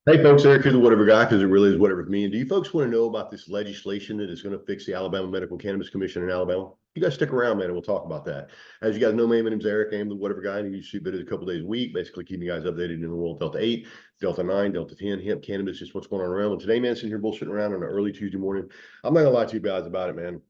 Hey folks, Eric here, the Whatever Guy, because it really is whatever with me. And do you folks want to know about this legislation that is going to fix the Alabama Medical Cannabis Commission in Alabama? You guys stick around, man, and we'll talk about that. As you guys know, my name's Eric. I am the Whatever Guy, and I shoot videos a couple days a week, basically keeping you guys updated in the world Delta 8, Delta 9, Delta 10, hemp, cannabis, just what's going on around. And today, man, sitting here bullshitting around on an early Tuesday morning. I'm not going to lie to you guys about it, man.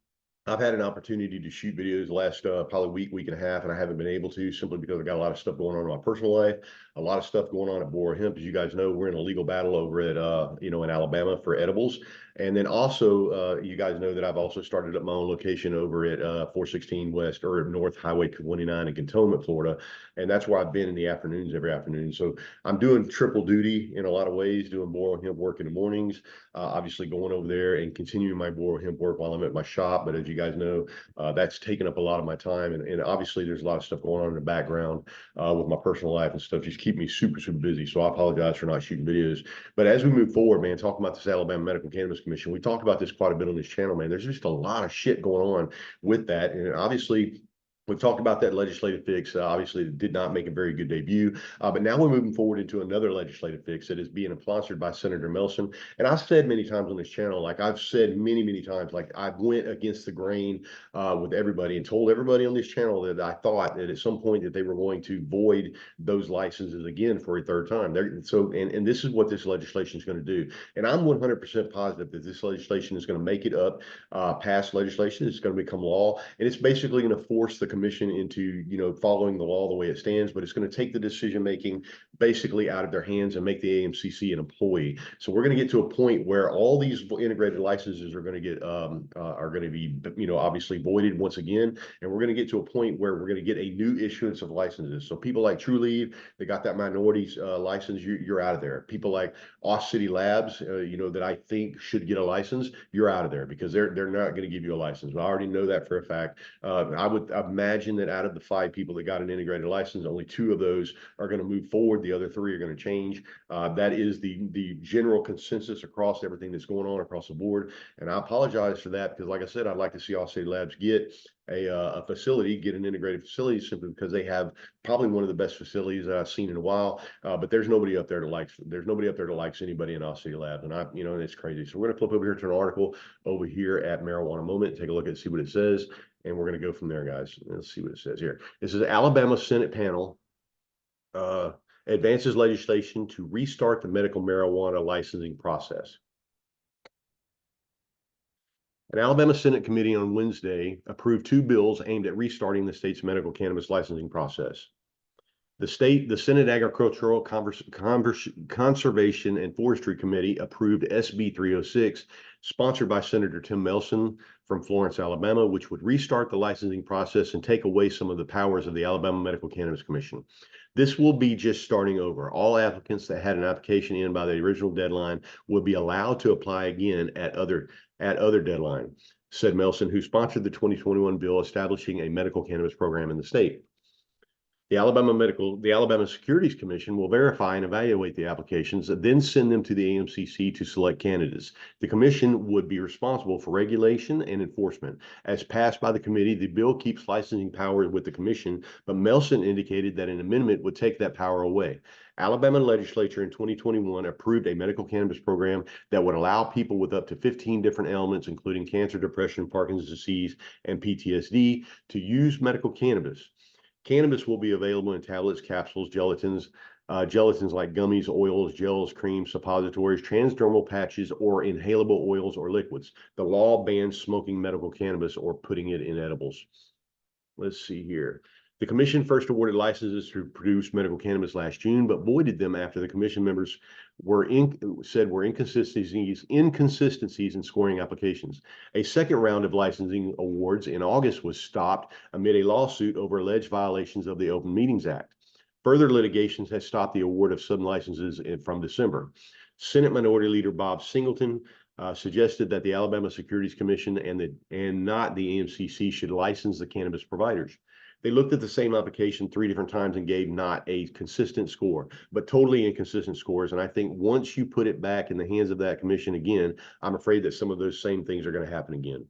I've had an opportunity to shoot videos the last probably week and a half, and I haven't been able to simply because I got a lot of stuff going on in my personal life, a lot of stuff going on at Boro Hemp. As you guys know, we're in a legal battle over at in Alabama for edibles. And then also, you guys know that I've also started up my own location over at 416 West or North Highway 29 in Cantonment, Florida. And that's where I've been in the afternoons every afternoon. So I'm doing triple duty in a lot of ways, doing Boro Hemp work in the mornings, obviously going over there and continuing my Boro Hemp work while I'm at my shop. But as you guys know, that's taken up a lot of my time. And obviously, there's a lot of stuff going on in the background with my personal life and stuff. Just keep me super, super busy. So I apologize for not shooting videos. But as we move forward, man, talking about this Alabama Medical Cannabis Commission, we talked about this quite a bit on this channel, man. There's just a lot of shit going on with that. And obviously, we've talked about that legislative fix. Obviously, it did not make a very good debut. But now we're moving forward into another legislative fix that is being sponsored by Senator Melson. And I've said many times on this channel, like I've said many, many times, like I went against the grain with everybody and told everybody on this channel that I thought that at some point that they were going to void those licenses again for a third time. And this is what this legislation is going to do. And I'm 100% positive that this legislation is going to make it up, pass legislation. It's going to become law. And it's basically going to force the commission into, following the law the way it stands, but it's going to take the decision making basically out of their hands and make the AMCC an employee. So we're going to get to a point where all these integrated licenses are going to get be obviously voided once again, and we're going to get to a point where we're going to get a new issuance of licenses. So people like Trulieve, they got that minorities license, you're out of there. People like Oz City Labs, that I think should get a license, you're out of there because they're not going to give you a license. I already know that for a fact. I would imagine that out of the 5 people that got an integrated license, only 2 of those are going to move forward. The other 3 are going to change. That is the general consensus across everything that's going on across the board. And I apologize for that because, like I said, I'd like to see Oz City Labs get a facility, get an integrated facility, simply because they have probably one of the best facilities that I've seen in a while. But there's nobody up there that likes anybody in Oz City Labs, and and it's crazy. So we're gonna flip over here to an article over here at Marijuana Moment, take a look and see what it says, and we're gonna go from there, guys. Let's see what it says here. This is Alabama Senate panel advances legislation to restart the medical marijuana licensing process. An Alabama Senate committee on Wednesday approved 2 bills aimed at restarting the state's medical cannabis licensing process. The Senate Agricultural Conservation and Forestry Committee approved SB 306, sponsored by Senator Tim Melson from Florence, Alabama, which would restart the licensing process and take away some of the powers of the Alabama Medical Cannabis Commission. This will be just starting over. All applicants that had an application in by the original deadline will be allowed to apply again at other deadline, said Melson, who sponsored the 2021 bill establishing a medical cannabis program in the state. The Alabama Securities Commission will verify and evaluate the applications, then send them to the AMCC to select candidates. The commission would be responsible for regulation and enforcement. As passed by the committee, the bill keeps licensing power with the commission, but Melson indicated that an amendment would take that power away. Alabama legislature in 2021 approved a medical cannabis program that would allow people with up to 15 different ailments, including cancer, depression, Parkinson's disease, and PTSD, to use medical cannabis. Cannabis will be available in tablets, capsules, gelatins like gummies, oils, gels, creams, suppositories, transdermal patches, or inhalable oils or liquids. The law bans smoking medical cannabis or putting it in edibles. Let's see here. The commission first awarded licenses to produce medical cannabis last June, but voided them after the commission members were inconsistencies in scoring applications. A second round of licensing awards in August was stopped amid a lawsuit over alleged violations of the Open Meetings Act. Further litigations has stopped the award of some licenses from December. Senate Minority Leader Bob Singleton suggested that the Alabama Securities Commission and not the AMCC should license the cannabis providers. They looked at the same application 3 different times and gave not a consistent score, but totally inconsistent scores. And I think once you put it back in the hands of that commission again, I'm afraid that some of those same things are going to happen again.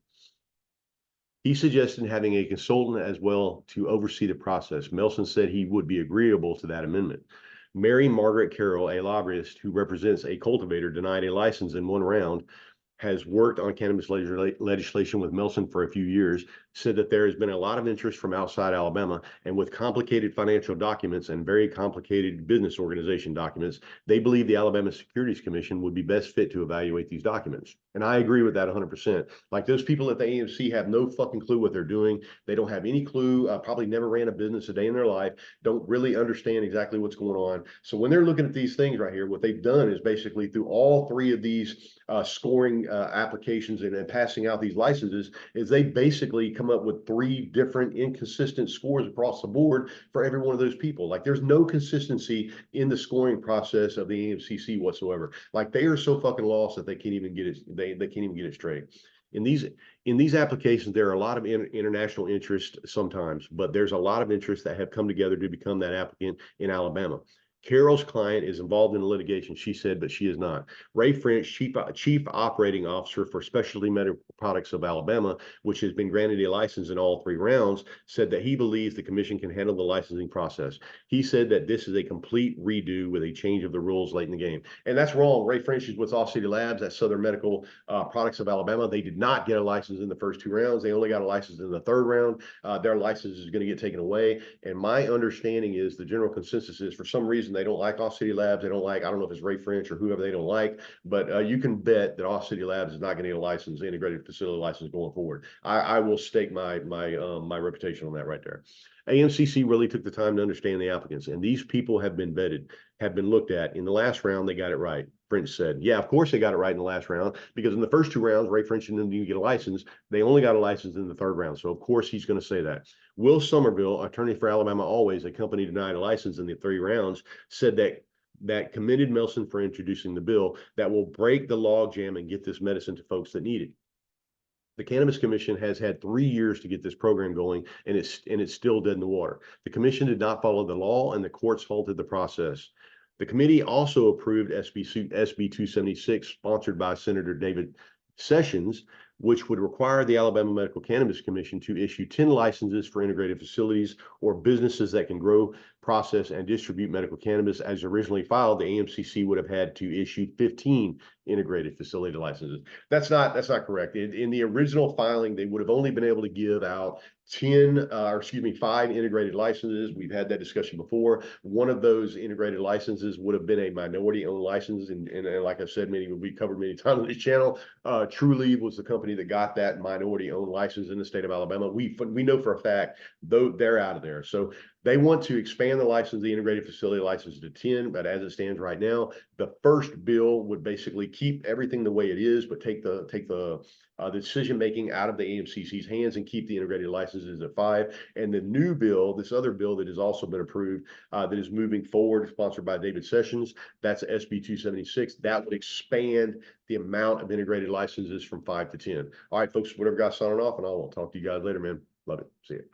He suggested having a consultant as well to oversee the process. Melson said he would be agreeable to that amendment. Mary Margaret Carroll, a lobbyist who represents a cultivator denied a license in one round, has worked on cannabis legislation with Melson for a few years, said that there has been a lot of interest from outside Alabama, and with complicated financial documents and very complicated business organization documents, they believe the Alabama Securities Commission would be best fit to evaluate these documents. And I agree with that 100%. Like, those people at the AMC have no fucking clue what they're doing. They don't have any clue, probably never ran a business a day in their life, don't really understand exactly what's going on. So when they're looking at these things right here, what they've done is basically through all three of these scoring applications and passing out these licenses, is they basically come up with three different inconsistent scores across the board for every one of those people. Like, there's no consistency in the scoring process of the AMCC whatsoever. Like, they are so fucking lost that they can't even get it. They can't even get it straight. In these applications, there are a lot of international interest sometimes, but there's a lot of interest that have come together to become that applicant in Alabama. Carol's client is involved in litigation, she said, but she is not. Ray French, Chief Operating Officer for Specialty Medical Products of Alabama, which has been granted a license in all three rounds, said that he believes the commission can handle the licensing process. He said that this is a complete redo with a change of the rules late in the game. And that's wrong. Ray French is with Off City Labs, that's Southern Medical Products of Alabama. They did not get a license in the first two rounds. They only got a license in the third round. Their license is going to get taken away. And my understanding is the general consensus is, for some reason, they don't like Off City Labs. They don't like, I don't know if it's Ray French or whoever they don't like, but you can bet that Off City Labs is not going to get a license, integrated facility license, going forward. I will stake my reputation on that right there. AMCC really took the time to understand the applicants, and these people have been vetted, have been looked at. In the last round, they got it right. French said, yeah, of course they got it right in the last round, because in the first two rounds, Ray French didn't even get a license. They only got a license in the third round. So of course he's going to say that. Will Somerville, attorney for Alabama Always, a company denied a license in the three rounds, said that commended Melson for introducing the bill that will break the logjam and get this medicine to folks that need it. The Cannabis Commission has had 3 years to get this program going, and it's still dead in the water. The commission did not follow the law, and the courts halted the process. The committee also approved SB 276, sponsored by Senator David Sessions, which would require the Alabama Medical Cannabis Commission to issue 10 licenses for integrated facilities or businesses that can grow, process, and distribute medical cannabis. As originally filed, the AMCC would have had to issue 15 integrated facility licenses. That's not correct. In the original filing, they would have only been able to give out 5 integrated licenses. We've had that discussion before. One of those integrated licenses would have been a minority-owned license, and like I've said, we covered many times on this channel. Trulieve was the company that got that minority-owned license in the state of Alabama. We know for a fact, though, they're out of there. So they want to expand the license, the integrated facility license, to 10, but as it stands right now, the first bill would basically keep everything the way it is, but take the decision-making out of the AMCC's hands and keep the integrated licenses at 5. And the new bill, this other bill that has also been approved, that is moving forward, sponsored by David Sessions, that's SB 276. That would expand the amount of integrated licenses from 5 to 10. All right, folks, whatever, guys, signing off, and I will talk to you guys later, man. Love it. See you.